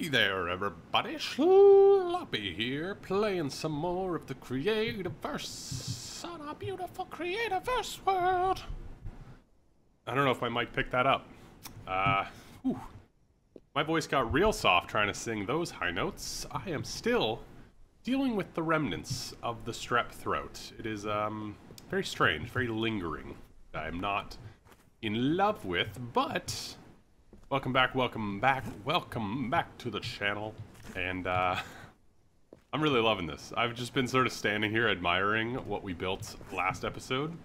Hey there, everybody. Sloppy here, playing some more of the Creativerse on our beautiful Creativerse world. I don't know if my mic picked that up. Whew. My voice got real soft trying to sing those high notes. I am still dealing with the remnants of the strep throat. It is, very strange, very lingering. I'm not in love with, but welcome back to the channel. And, I'm really loving this. I've just been sort of standing here admiring what we built last episode.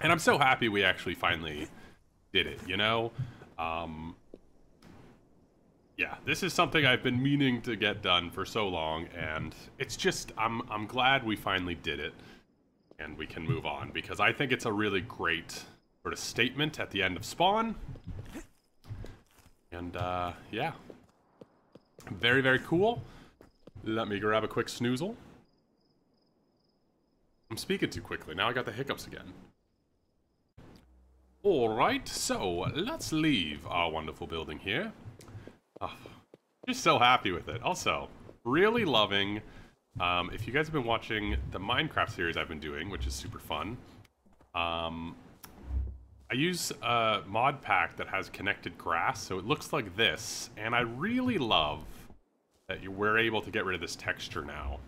And I'm so happy we actually finally did it, you know? Yeah, this is something I've been meaning to get done for so long, and it's just, I'm glad we finally did it. And we can move on, because I think it's a really great sort of statement at the end of Spawn. And, yeah. Very, very cool. Let me grab a quick snoozle. I'm speaking too quickly. Now I got the hiccups again. Alright, so let's leave our wonderful building here. Oh, just so happy with it. Also, really loving, if you guys have been watching the Minecraft series I've been doing, which is super fun, I use a mod pack that has connected grass, so it looks like this, and I really love that we're able to get rid of this texture now.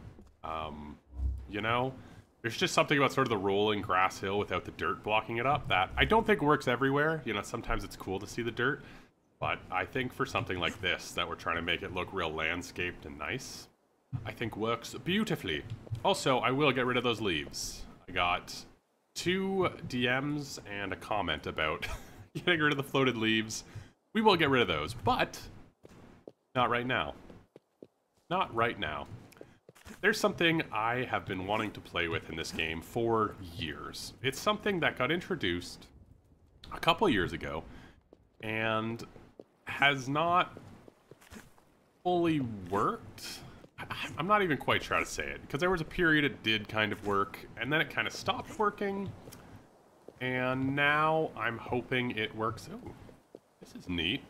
You know, there's just something about sort of the rolling grass hill without the dirt blocking it up that I don't think works everywhere. You know, sometimes it's cool to see the dirt, but I think for something like this, that we're trying to make it look real landscaped and nice, I think works beautifully. Also, I will get rid of those leaves. I got 2 DMs and a comment about getting rid of the floated leaves. We will get rid of those, but not right now. Not right now. There's something I have been wanting to play with in this game for years. It's something that got introduced a couple years ago and has not fully worked. I'm not even quite sure how to say it, because there was a period it did kind of work, and then it kind of stopped working, and now I'm hoping it works. Oh, this is neat.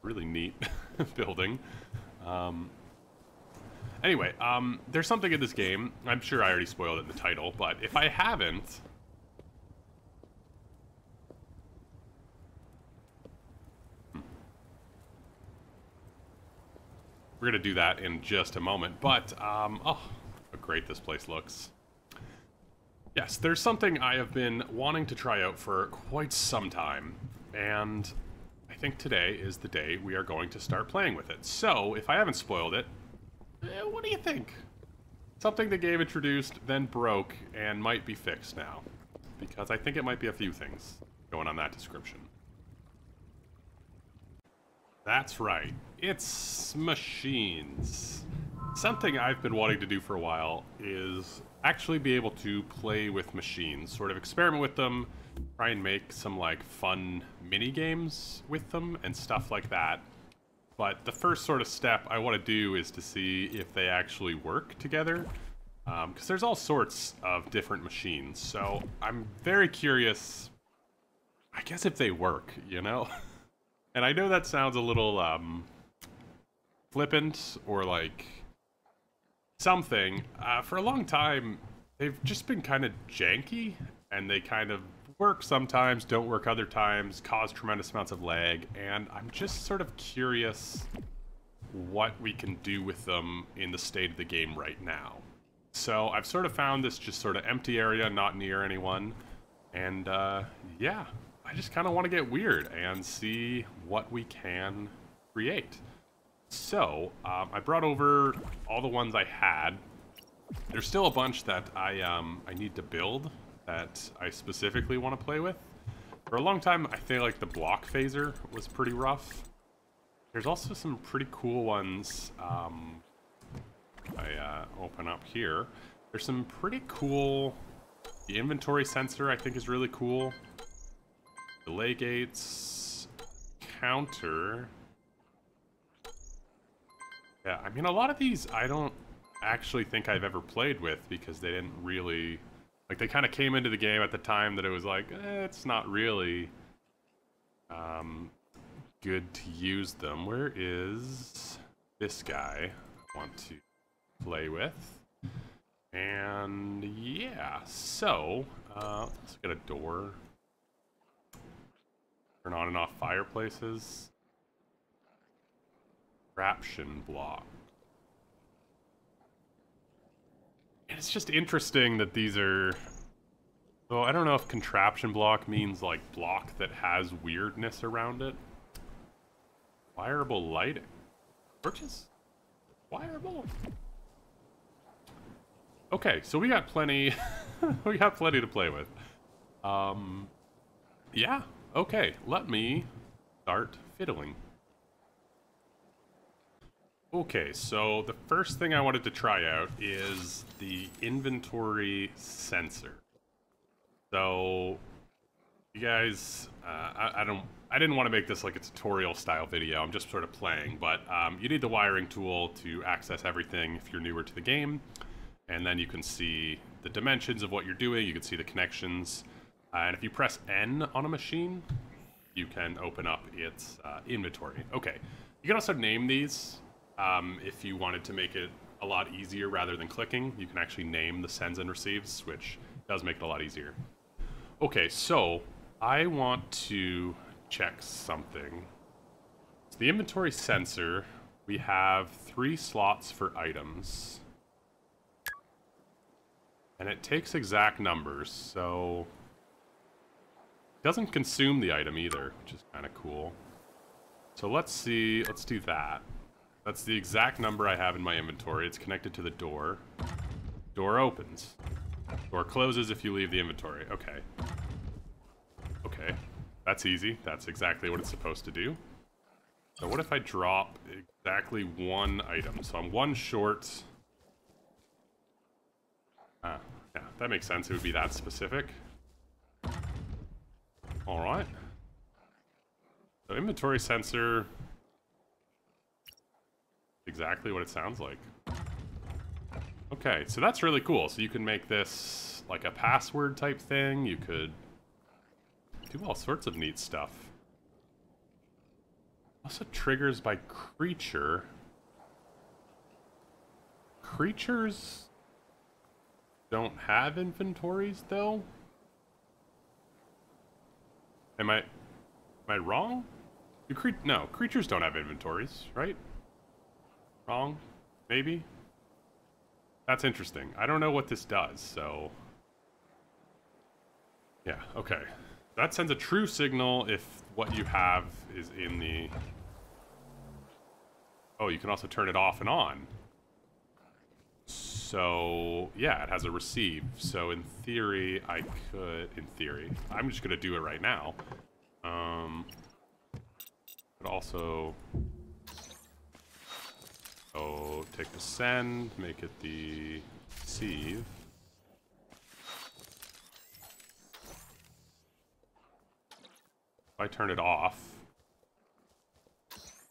Really neat building. Anyway, there's something in this game. I'm sure I already spoiled it in the title, but if I haven't, we're gonna do that in just a moment, but, oh, how great this place looks. Yes, there's something I have been wanting to try out for quite some time, and I think today is the day we are going to start playing with it. So, if I haven't spoiled it, what do you think? Something the game introduced, then broke, and might be fixed now. Because I think it might be a few things going on that description. That's right, it's machines. Something I've been wanting to do for a while is actually be able to play with machines, sort of experiment with them, try and make some like fun mini games with them and stuff like that. But the first sort of step I want to do is to see if they actually work together, because there's all sorts of different machines. So I'm very curious, I guess, if they work, you know? And I know that sounds a little, flippant, or like something. For a long time, they've just been kind of janky, and they kind of work sometimes, don't work other times, cause tremendous amounts of lag, and I'm just sort of curious what we can do with them in the state of the game right now. So I've sort of found this just sort of empty area, not near anyone, and, yeah. I just kind of want to get weird and see what we can create. So, I brought over all the ones I had. There's still a bunch that I need to build that I specifically want to play with. For a long time, I feel like the block phaser was pretty rough. There's also some pretty cool ones. I open up here. There's some pretty cool. The inventory sensor I think is really cool. Delay gates, counter. Yeah, I mean, a lot of these I don't actually think I've ever played with, because they didn't really, like, they kind of came into the game at the time that it was like, it's not really good to use them. Where is this guy I want to play with? And yeah, so let's get a door. Turn on and off fireplaces. Contraption block. And it's just interesting that these are... Well, I don't know if contraption block means like block that has weirdness around it. Wireable lighting. Torches? Wireable? Okay, so we got plenty we got plenty to play with. Yeah, okay, let me start fiddling. Okay, so the first thing I wanted to try out is the inventory sensor. So, you guys, I didn't want to make this like a tutorial style video, I'm just sort of playing, but you need the wiring tool to access everything if you're newer to the game, and then you can see the dimensions of what you're doing, you can see the connections, and if you press N on a machine, you can open up its inventory. Okay, you can also name these. If you wanted to make it a lot easier rather than clicking, you can actually name the sends and receives, which does make it a lot easier. Okay, so I want to check something. So the inventory sensor, we have 3 slots for items. And it takes exact numbers, so it doesn't consume the item either, which is kind of cool. So let's see, let's do that. That's the exact number I have in my inventory. It's connected to the door. Door opens. Door closes if you leave the inventory. Okay. Okay. That's easy. That's exactly what it's supposed to do. So what if I drop exactly 1 item? So I'm 1 short. Yeah, that makes sense. It would be that specific. Alright. So inventory sensor... exactly what it sounds like. Okay, so that's really cool. So you can make this like a password type thing. You could do all sorts of neat stuff. Also triggers by creature. Creatures don't have inventories though? Am I wrong? No, creatures don't have inventories, right? Wrong? Maybe? That's interesting. I don't know what this does, so... yeah, okay. That sends a true signal if what you have is in the... oh, you can also turn it off and on. So, yeah, it has a receive. So in theory, I could... in theory. I'm just gonna do it right now. But also... oh, take the send, make it the receive. If I turn it off,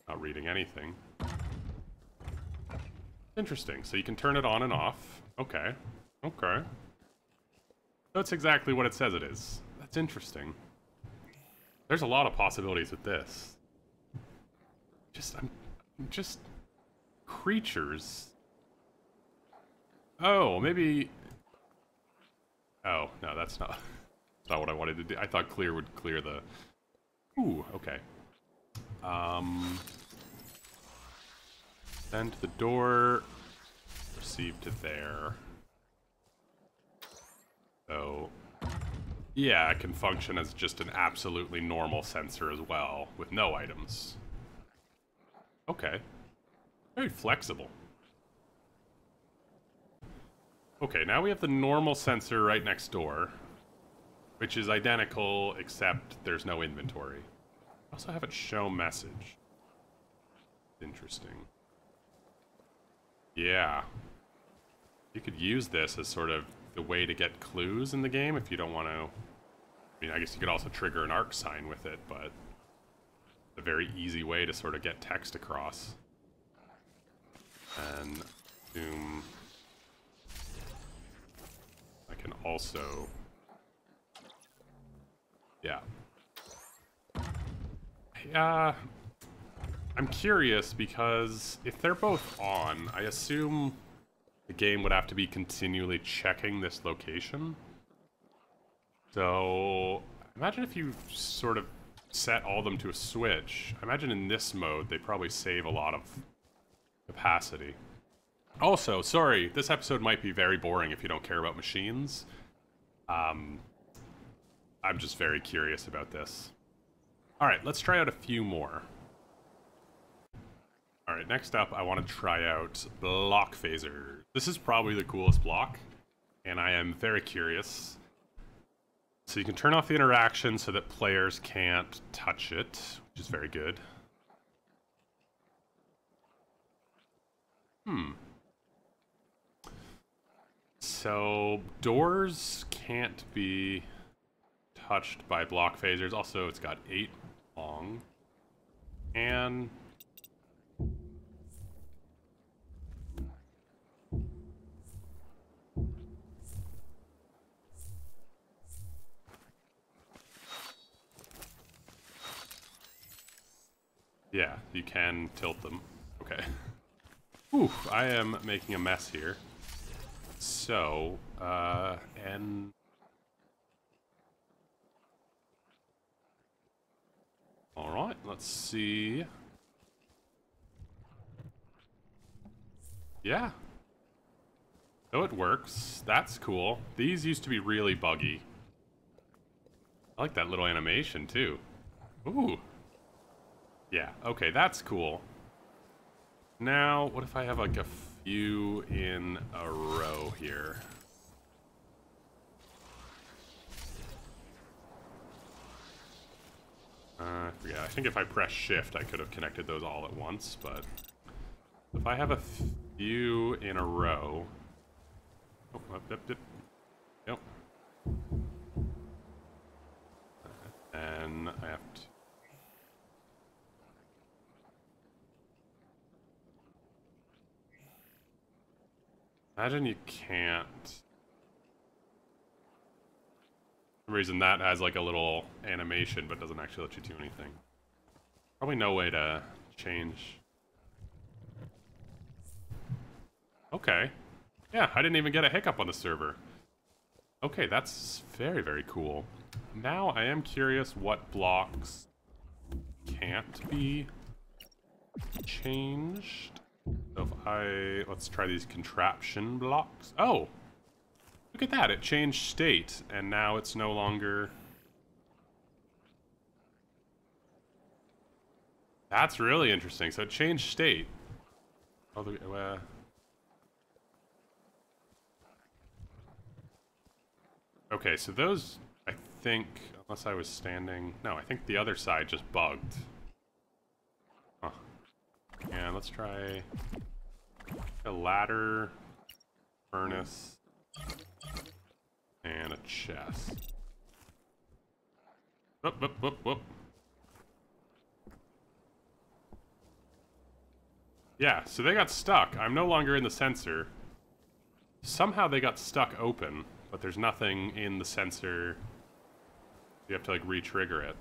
not reading anything. Interesting, so you can turn it on and off. Okay, okay. That's exactly what it says it is. That's interesting. There's a lot of possibilities with this. I'm just... creatures. Oh, maybe... oh, no, that's not what I wanted to do. I thought clear would clear the... ooh, okay. Send to the door. Receive to there. So... yeah, it can function as just an absolutely normal sensor as well, with no items. Okay. Very flexible. Okay, now we have the normal sensor right next door, which is identical except there's no inventory. I also have it show message. Interesting. Yeah. You could use this as sort of the way to get clues in the game if you don't want to... I mean, I guess you could also trigger an arc sign with it, but a very easy way to sort of get text across. And zoom. I can also... yeah. I'm curious because if they're both on, I assume the game would have to be continually checking this location. So, imagine if you sort of set all of them to a switch. I imagine in this mode, they probably save a lot of capacity. Also, sorry, this episode might be very boring if you don't care about machines. I'm just very curious about this. Alright, let's try out a few more. Alright, next up, I want to try out Block Phaser. This is probably the coolest block, and I am very curious. So you can turn off the interaction so that players can't touch it, which is very good. So, doors can't be touched by block phasers. Also, it's got 8 long. And... yeah, you can tilt them. Okay. Oof, I am making a mess here. So, and... alright, let's see. Yeah. So it works. That's cool. These used to be really buggy. I like that little animation, too. Ooh. Yeah, okay, that's cool. Now, what if I have like a few in a row here? I forget. I think if I press shift, I could have connected those all at once, but if I have a few in a row... oh, yep. And I have to... imagine you can't... for some reason that has like a little animation but doesn't actually let you do anything. Probably no way to change. Okay. Yeah, I didn't even get a hiccup on the server. Okay, that's very, very cool. Now I am curious what blocks can't be changed. So if let's try these contraption blocks. Oh! Look at that, it changed state, and now it's no longer... that's really interesting. So it changed state. Oh, okay, so those, I think, unless I was standing... no, I think the other side just bugged. Huh. Yeah, let's try a ladder, furnace, and a chest. Whoop, whoop, whoop, whoop. Yeah, so they got stuck. I'm no longer in the sensor. Somehow they got stuck open, but there's nothing in the sensor. You have to, like, re-trigger it.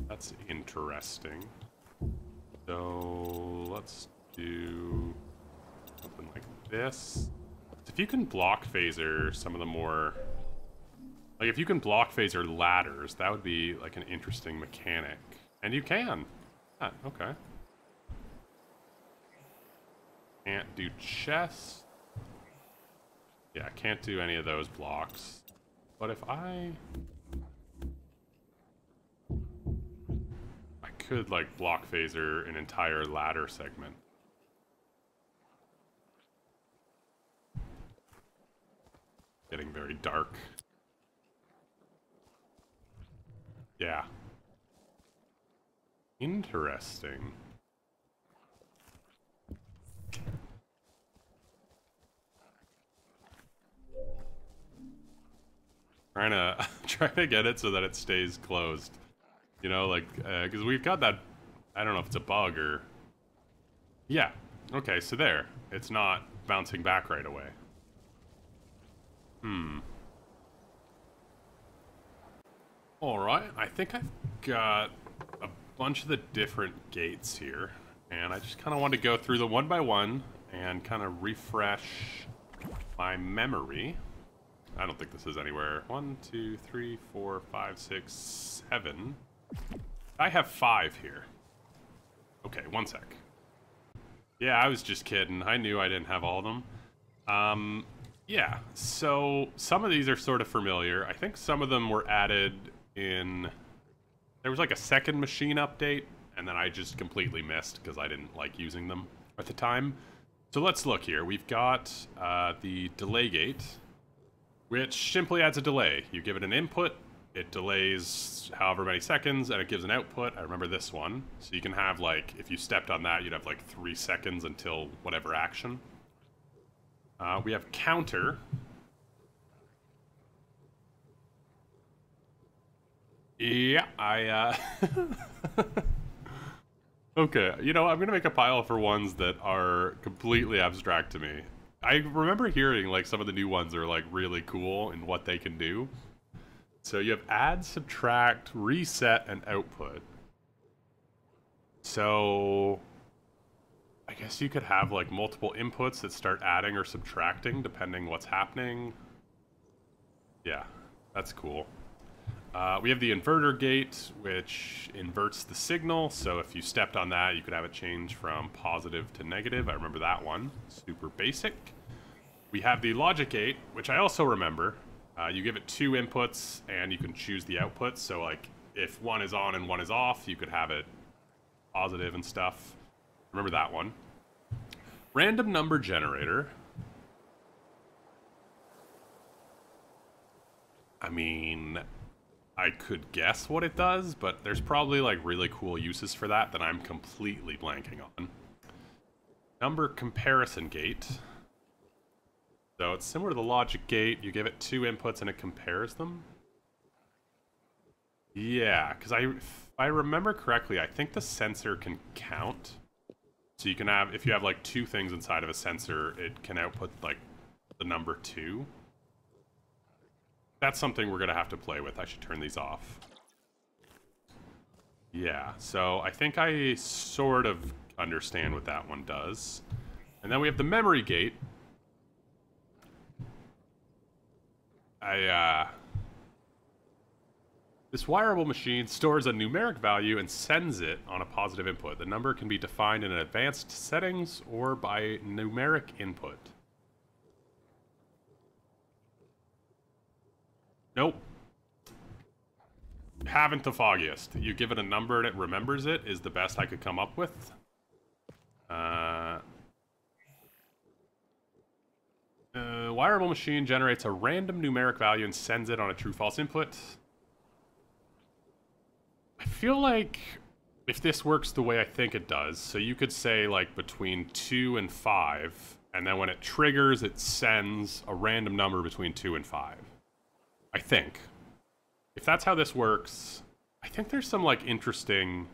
That's interesting. So, let's do something like this. If you can block phaser some of the more... like, if you can block phaser ladders, that would be, like, an interesting mechanic. And you can. Ah, okay. Can't do chest. Yeah, can't do any of those blocks. But if I could, like, block phaser an entire ladder segment. Getting very dark. Yeah. Interesting. Trying to get it so that it stays closed. You know, like, because we've got that, I don't know if it's a bug or... yeah, okay, so there. It's not bouncing back right away. Alright, I think I've got a bunch of the different gates here, and I just kind of want to go through them one by one and kind of refresh my memory. I don't think this is anywhere. 1, 2, 3, 4, 5, 6, 7. I have 5 here. Okay, one sec. Yeah, I was just kidding. I knew I didn't have all of them. Yeah, so some of these are sort of familiar. I think some of them were added in... There was like a second machine update, and then I just completely missed because I didn't like using them at the time. So let's look here. We've got the delay gate, which simply adds a delay. You give it an input, it delays however many seconds, and it gives an output. I remember this one. So you can have, like, if you stepped on that, you'd have, like, 3 seconds until whatever action. We have counter. Yeah, Okay, you know, I'm gonna make a pile for ones that are completely abstract to me. I remember hearing, like, some of the new ones are, like, really cool in what they can do. So you have add, subtract, reset, and output. So I guess you could have, like, multiple inputs that start adding or subtracting depending what's happening. Yeah, that's cool. We have the inverter gate, which inverts the signal. So if you stepped on that, you could have it change from positive to negative. I remember that one. Super basic. We have the logic gate, which I also remember. You give it 2 inputs, and you can choose the outputs. So, like, if one is on and one is off, you could have it positive and stuff. Remember that one. Random number generator. I mean... I could guess what it does, but there's probably, like, really cool uses for that I'm completely blanking on. Number comparison gate. So it's similar to the logic gate. You give it 2 inputs and it compares them. Yeah, because if I remember correctly, I think the sensor can count. So you can have, if you have, like, 2 things inside of a sensor, it can output, like, the number 2. That's something we're gonna have to play with. I should turn these off. Yeah, so I think I sort of understand what that one does. And then we have the memory gate. This wireable machine stores a numeric value and sends it on a positive input. The number can be defined in advanced settings or by numeric input. Nope. Haven't the foggiest. You give it a number and it remembers it is the best I could come up with. Wireable machine generates a random numeric value and sends it on a true-false input. I feel like if this works the way I think it does, so you could say, like, between 2 and 5, and then when it triggers, it sends a random number between 2 and 5. I think. If that's how this works, I think there's some, like, interesting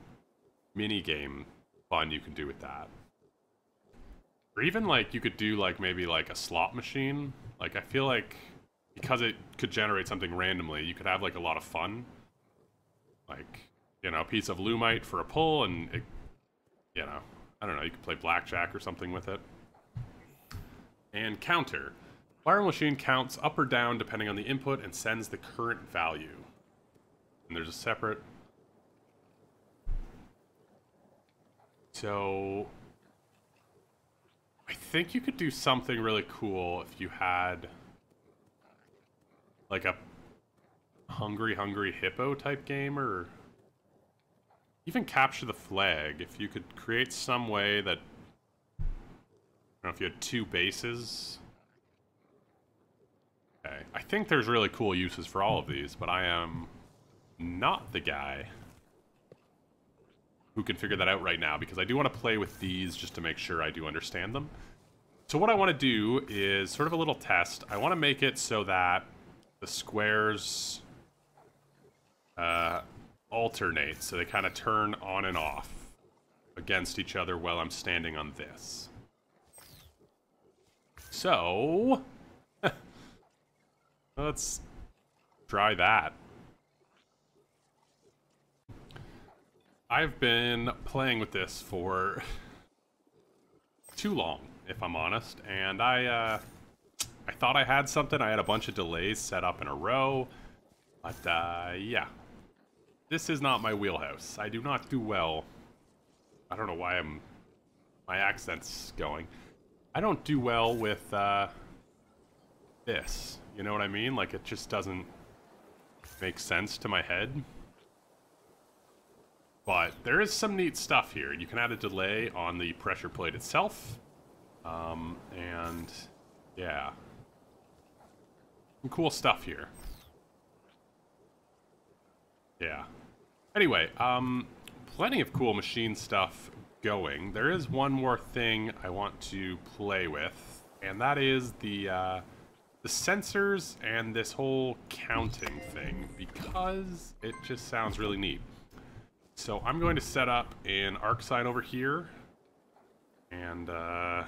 mini-game fun you can do with that. Or even, like, you could do, like, maybe, like, a slot machine. Like, I feel like because it could generate something randomly, you could have, like, a lot of fun. Like, you know, a piece of Lumite for a pull, and, it, you know, I don't know, you could play blackjack or something with it. And counter. Wireable machine counts up or down depending on the input and sends the current value. And there's a separate... So... I think you could do something really cool if you had... like a Hungry Hungry Hippo type game, or... even Capture the Flag. If you could create some way that... I don't know, if you had 2 bases... Okay. I think there's really cool uses for all of these, but I am not the guy who can figure that out right now, because I do want to play with these just to make sure I do understand them. So what I want to do is sort of a little test. I want to make it so that the squares alternate, so they kind of turn on and off against each other while I'm standing on this. So... let's try that. I've been playing with this for too long, if I'm honest, and I thought I had something. I had a bunch of delays set up in a row, but yeah. This is not my wheelhouse. I do not do well. I don't know why my accent's going. I don't do well with this. You know what I mean? Like, it just doesn't make sense to my head. But there is some neat stuff here. You can add a delay on the pressure plate itself. And yeah. Some cool stuff here. Yeah. Anyway, plenty of cool machine stuff going. There is one more thing I want to play with, and that is the sensors and this whole counting thing, because it just sounds really neat. So I'm going to set up an arc sign over here, and how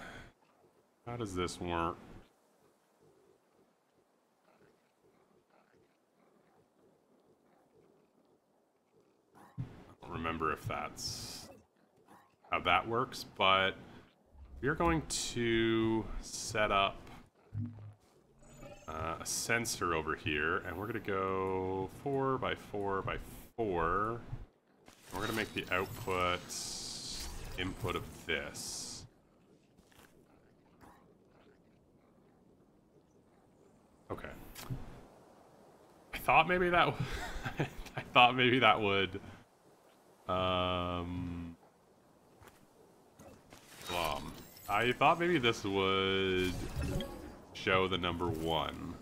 does this work? I don't remember if that's how that works, but we're going to set up a sensor over here, and we're going to go 4 by 4 by 4. We're going to make the output input of this. Okay. I thought maybe that I thought maybe that would I thought maybe this would show the number 1.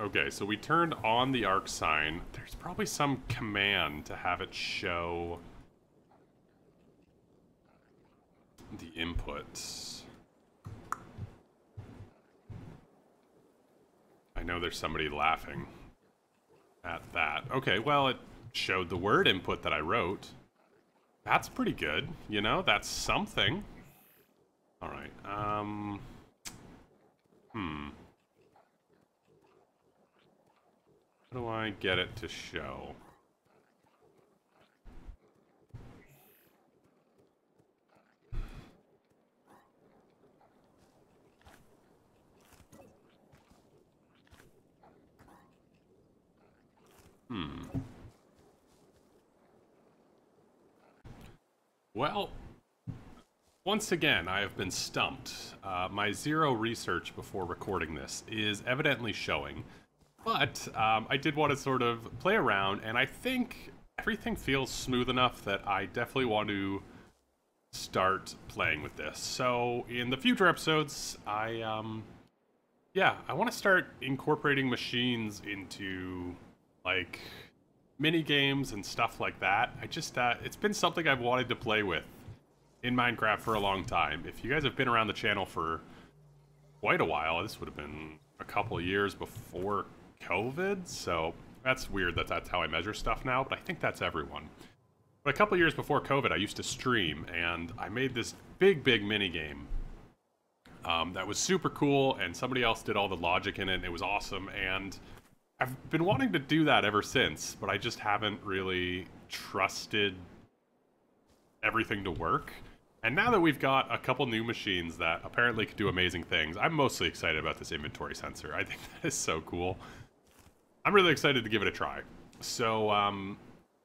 Okay, so we turned on the arc sign. There's probably some command to have it show the inputs. I know there's somebody laughing at that. Okay, well, it showed the word input that I wrote. That's pretty good, you know? That's something. All right, How do I get it to show? Well, once again, I have been stumped. My zero research before recording this is evidently showing, but I did want to sort of play around, and I think everything feels smooth enough that I definitely want to start playing with this. So in the future episodes, yeah, I want to start incorporating machines into, like, mini games and stuff like that. I just, it's been something I've wanted to play with in Minecraft for a long time. If you guys have been around the channel for quite a while, this would have been a couple of years before COVID, so that's weird that that's how I measure stuff now, but I think that's everyone. But a couple of years before COVID, I used to stream, and I made this big mini game that was super cool, and somebody else did all the logic in it, and it was awesome, and I've been wanting to do that ever since, but I just haven't really trusted everything to work. And now that we've got a couple new machines that apparently could do amazing things, I'm mostly excited about this inventory sensor. I think that is so cool. I'm really excited to give it a try. So,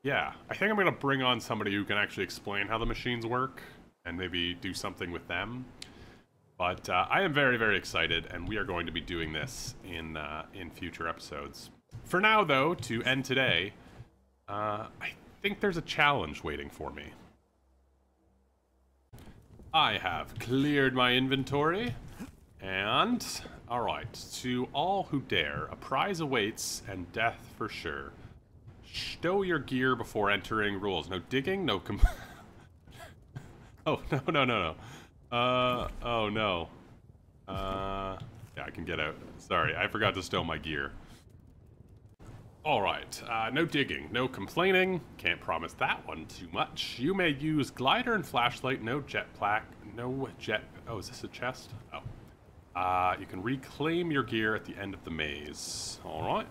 yeah, I think I'm going to bring on somebody who can actually explain how the machines work and maybe do something with them. But I am very excited, and we are going to be doing this in future episodes. For now, though, to end today, I think there's a challenge waiting for me. I have cleared my inventory, and alright, to all who dare, a prize awaits and death for sure. Stow your gear before entering rules. No digging, no oh, no. Oh no. Yeah, I can get out. Sorry, I forgot to stow my gear. Alright, no digging, no complaining. Can't promise that one too much. You may use glider and flashlight, no jetpack, no jet... Oh, is this a chest? Oh. You can reclaim your gear at the end of the maze. Alright.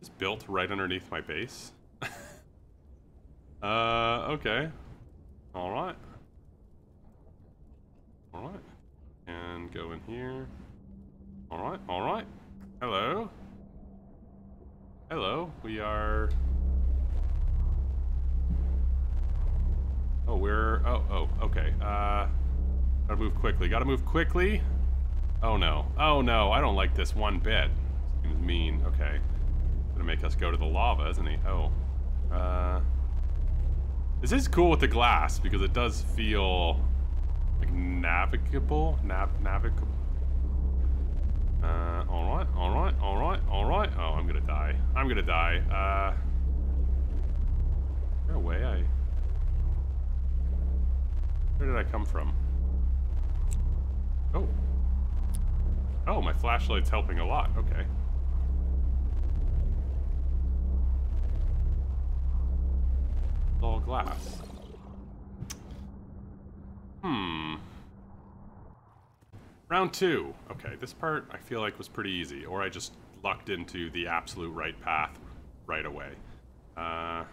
It's built right underneath my base. Okay. Alright. Alright. And go in here. Alright, alright. Hello. Hello, we are... Oh, we're... Oh, okay. Gotta move quickly, gotta move quickly. Oh no, I don't like this one bit. Seems mean, okay. Gonna make us go to the lava, isn't he? Oh. This is cool with the glass, because it does feel... like navigable? Navigable? Alright, alright, alright, alright. Oh, I'm gonna die. I'm gonna die. Is there a way I... Where did I come from? Oh. Oh, my flashlight's helping a lot. Okay. It's all glass. Round 2. Okay, this part I feel like was pretty easy, or I just lucked into the absolute right path right away. Right.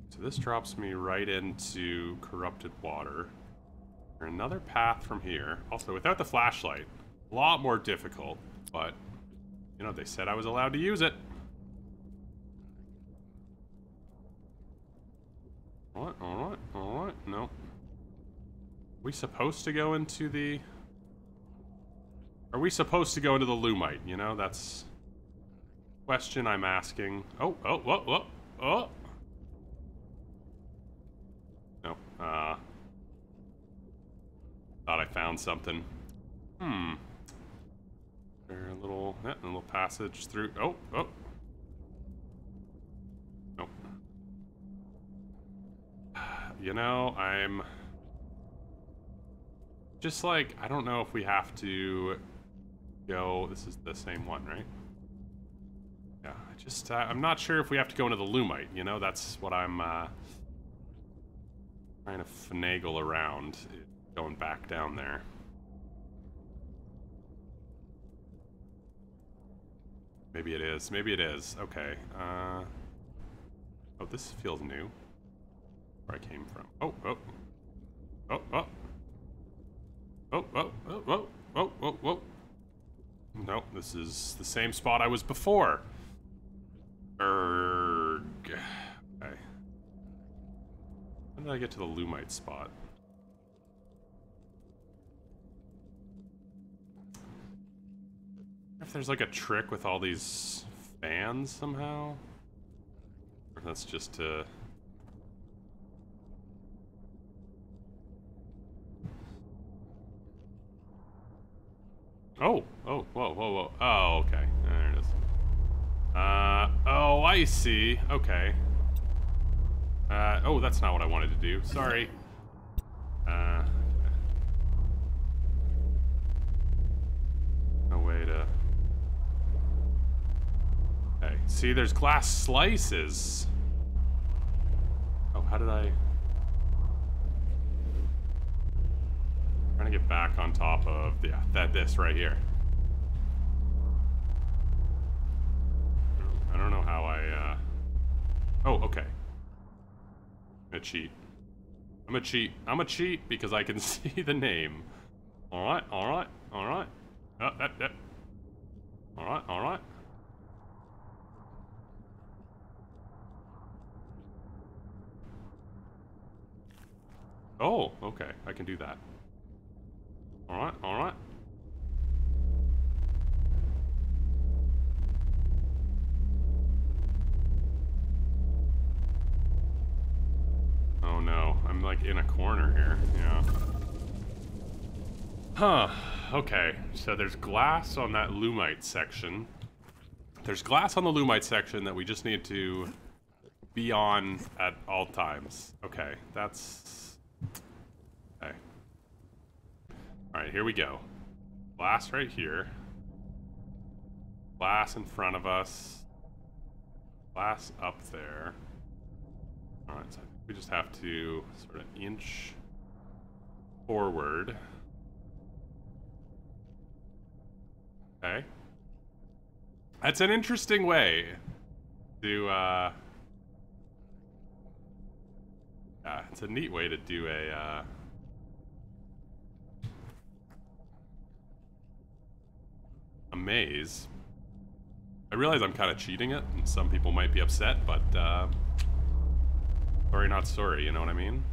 So this drops me right into corrupted water. There's another path from here. Also, without the flashlight, a lot more difficult, but, you know, they said I was allowed to use it. Alright, no. Are we supposed to go into the... Are we supposed to go into the Lumite? You know, that's... question I'm asking. Oh, whoa. No, thought I found something. There a little passage through... Oh. You know, I'm just like, I don't know if we have to go, this is the same one, right? Yeah, I'm not sure if we have to go into the Lumite, you know, that's what I'm trying to finagle around, going back down there. Maybe it is, okay. Oh, this feels new. Where I came from. Oh. No, this is the same spot I was before. Erg. Okay. When did I get to the Lumite spot? If there's like a trick with all these fans somehow? Or that's just to... Oh, whoa. Oh, okay. There it is. Oh, I see. Okay. Oh, that's not what I wanted to do. Sorry. No way to... Hey, see, there's glass slices. Oh, how did I... Trying to get back on top of this right here. I don't know how I Oh, okay. I'm gonna cheat because I can see the name. Alright. Alright. Oh, okay. I can do that. Alright. Oh no, I'm like in a corner here, yeah. Huh, okay. So there's glass on that Lumite section. There's glass on the Lumite section that we just need to be on at all times. Okay, that's... Okay. Alright, here we go. Glass right here. Glass in front of us. Glass up there. Alright, so we just have to sort of inch forward. Okay. That's an interesting way to, yeah, it's a neat way to do a maze. I realize I'm kind of cheating it, and some people might be upset, but, sorry not sorry, you know what I mean?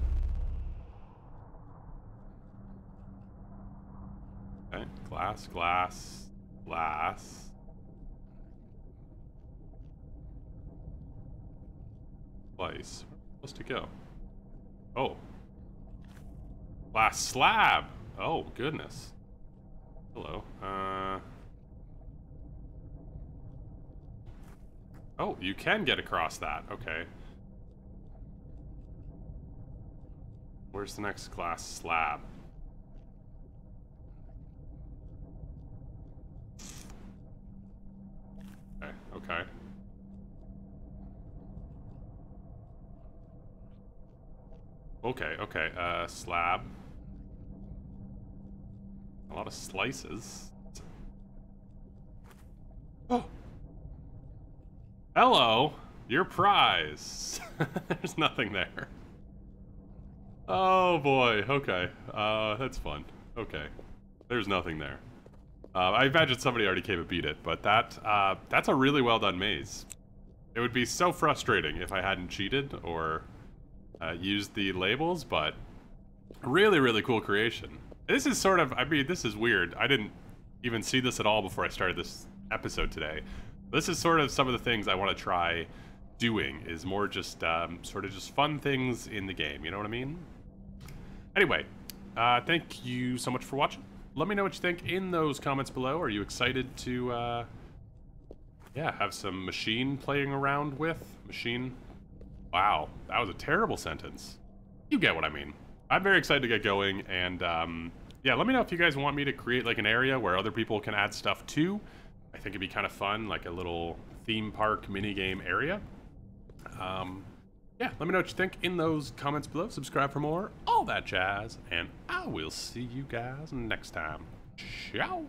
Okay, glass, glass, glass. Place. Where's it supposed to go? Oh. Glass slab! Oh, goodness. Hello. Oh, you can get across that. Okay. Where's the next glass slab? Okay, okay. Okay, okay, slab. A lot of slices. Oh! Hello! Your prize! There's nothing there. Oh boy, okay. That's fun. Okay. There's nothing there. I imagine somebody already came and beat it, but that's a really well done maze. It would be so frustrating if I hadn't cheated or used the labels, but really, really cool creation. This is sort of, I mean, this is weird. I didn't even see this at all before I started this episode today. This is sort of some of the things I want to try doing, is more just sort of just fun things in the game, you know what I mean? Anyway, thank you so much for watching. Let me know what you think in those comments below. Are you excited to, yeah, have some machine playing around with? Machine? Wow, that was a terrible sentence. You get what I mean. I'm very excited to get going, and yeah, let me know if you guys want me to create like an area where other people can add stuff too. I think it'd be kind of fun, like a little theme park minigame area. Yeah, let me know what you think in those comments below. Subscribe for more, all that jazz, and I will see you guys next time. Ciao!